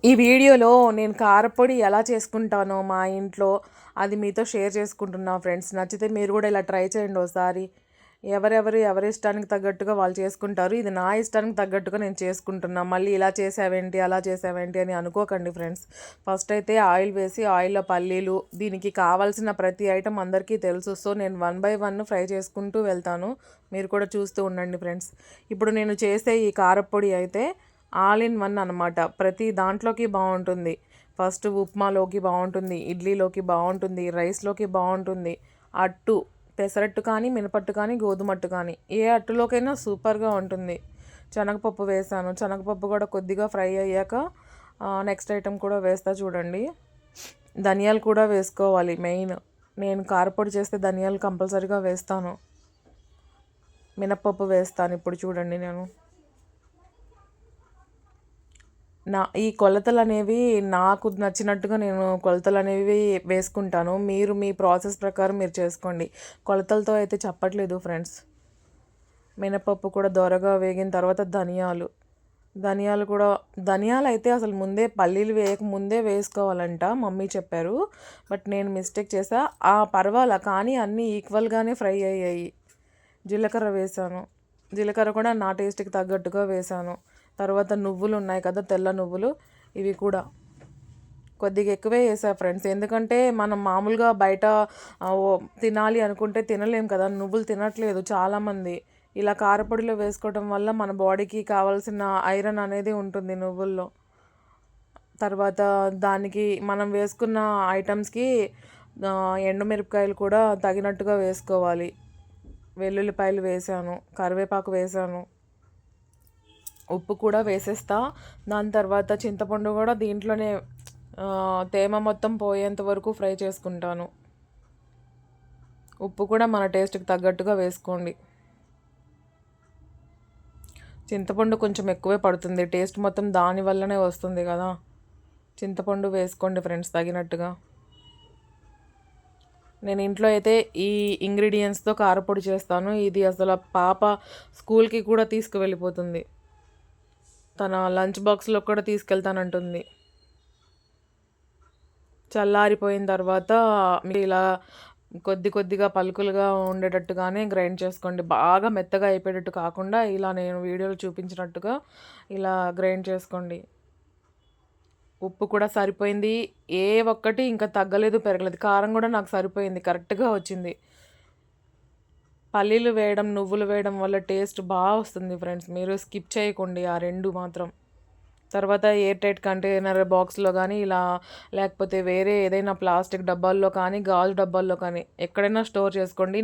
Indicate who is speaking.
Speaker 1: ఈ వీడియోలో నేను కారపొడి ఎలా చేసుకుంటానో మా ఇంట్లో అది మీతో షేర్ చేసుకుంటున్నా ఫ్రెండ్స్. నచ్చితే మీరు కూడా ఇలా ట్రై చేయండి ఒకసారి. ఎవరి ఇష్టానికి తగ్గట్టుగా వాళ్ళు చేసుకుంటారు. ఇది నా ఇష్టానికి తగ్గట్టుగా నేను చేసుకుంటున్నా. మళ్ళీ ఇలా చేసావేంటి, అలా చేసావేంటి అని అనుకోకండి ఫ్రెండ్స్. ఫస్ట్ అయితే ఆయిల్ వేసి ఆయిల్లో పల్లీలు, దీనికి కావాల్సిన ప్రతి ఐటెం అందరికీ తెలుసు. సో నేను 1 బై 1 ఫ్రై చేసుకుంటూ వెళ్తాను. మీరు కూడా చూస్తూ ఉండండి ఫ్రెండ్స్. ఇప్పుడు నేను చేసే ఈ కారపొడి అయితే ఆల్ ఇన్ వన్ అనమాట. ప్రతి దాంట్లోకి బాగుంటుంది. ఫస్ట్ ఉప్మాలోకి బాగుంటుంది, ఇడ్లీలోకి బాగుంటుంది, రైస్లోకి బాగుంటుంది. అట్టు పెసరట్టు కానీ, మినపట్టు కానీ, గోధుమట్టు కానీ ఏ అట్టులోకైనా సూపర్గా ఉంటుంది. శనగపప్పు వేసాను. శనగపప్పు కూడా కొద్దిగా ఫ్రై అయ్యాక నెక్స్ట్ ఐటెం కూడా వేస్తా చూడండి. ధనియాలు కూడా వేసుకోవాలి మెయిన్. నేను కారపొడి చేస్తే ధనియాలు కంపల్సరీగా వేస్తాను. మినప్పప్పు వేస్తాను ఇప్పుడు చూడండి. నేను ఈ కొలతలు అనేవి నాకు నచ్చినట్టుగా నేను కొలతలు అనేవి వేసుకుంటాను. మీరు మీ ప్రాసెస్ ప్రకారం మీరు చేసుకోండి. కొలతలతో అయితే చెప్పట్లేదు ఫ్రెండ్స్. మినపప్పు కూడా దోరగా వేగిన తర్వాత ధనియాలు అయితే అసలు ముందే పల్లీలు వేయక ముందే వేసుకోవాలంట మమ్మీ చెప్పారు. బట్ నేను మిస్టేక్ చేసా. పర్వాలా కానీ అన్నీ ఈక్వల్గానే ఫ్రై అయ్యాయి. జీలకర్ర వేసాను. జీలకర్ర కూడా నా టేస్ట్కి తగ్గట్టుగా వేసాను. తర్వాత నువ్వులు ఉన్నాయి కదా, తెల్ల నువ్వులు, ఇవి కూడా కొద్దిగా ఎక్కువే వేసా ఫ్రెండ్స్. ఎందుకంటే మనం మామూలుగా బయట తినాలి అనుకుంటే తినలేం కదా, నువ్వులు తినట్లేదు చాలామంది. ఇలా కారపొడిలో వేసుకోవడం వల్ల మన బాడీకి కావాల్సిన ఐరన్ అనేది ఉంటుంది నువ్వుల్లో. తర్వాత దానికి మనం వేసుకున్న ఐటమ్స్కి ఎండుమిరపకాయలు కూడా తగినట్టుగా వేసుకోవాలి. వెల్లుల్లిపాయలు వేసాను, కరివేపాకు వేసాను, ఉప్పు కూడా వేసేస్తా. దాని తర్వాత చింతపండు కూడా దీంట్లోనే తేమ మొత్తం పోయేంత వరకు ఫ్రై చేసుకుంటాను. ఉప్పు కూడా మన టేస్ట్కి తగ్గట్టుగా వేసుకోండి. చింతపండు కొంచెం ఎక్కువే పడుతుంది, టేస్ట్ మొత్తం దాని వల్లనే వస్తుంది కదా. చింతపండు వేసుకోండి ఫ్రెండ్స్ తగినట్టుగా. నేను ఇంట్లో అయితే ఈ ఇంగ్రీడియంట్స్తో కారపొడి చేస్తాను. ఇది అసలు పాప స్కూల్కి కూడా తీసుకువెళ్ళిపోతుంది. తన లంచ్ బాక్స్లో కూడా తీసుకెళ్తానంటుంది. చల్లారిపోయిన తర్వాత మీరు ఇలా కొద్దిగా పలుకులుగా ఉండేటట్టుగానే గ్రైండ్ చేసుకోండి. బాగా మెత్తగా అయిపోయేటట్టు కాకుండా ఇలా నేను వీడియోలో చూపించినట్టుగా ఇలా గ్రైండ్ చేసుకోండి. ఉప్పు కూడా సరిపోయింది. ఏ ఒక్కటి ఇంకా తగ్గలేదు, పెరగలేదు. కారం కూడా నాకు సరిపోయింది, కరెక్ట్గా వచ్చింది. పల్లీలు వేయడం, నువ్వులు వేయడం వల్ల టేస్ట్ బాగా వస్తుంది ఫ్రెండ్స్. మీరు స్కిప్ చేయకండి ఆ రెండు మాత్రం. తర్వాత ఎయిర్ టైట్ కంటైనర్ బాక్స్లో కానీ ఇలా, లేకపోతే వేరే ఏదైనా ప్లాస్టిక్ డబ్బాల్లో కానీ, గాజు డబ్బాల్లో కానీ ఎక్కడైనా స్టోర్ చేసుకోండి.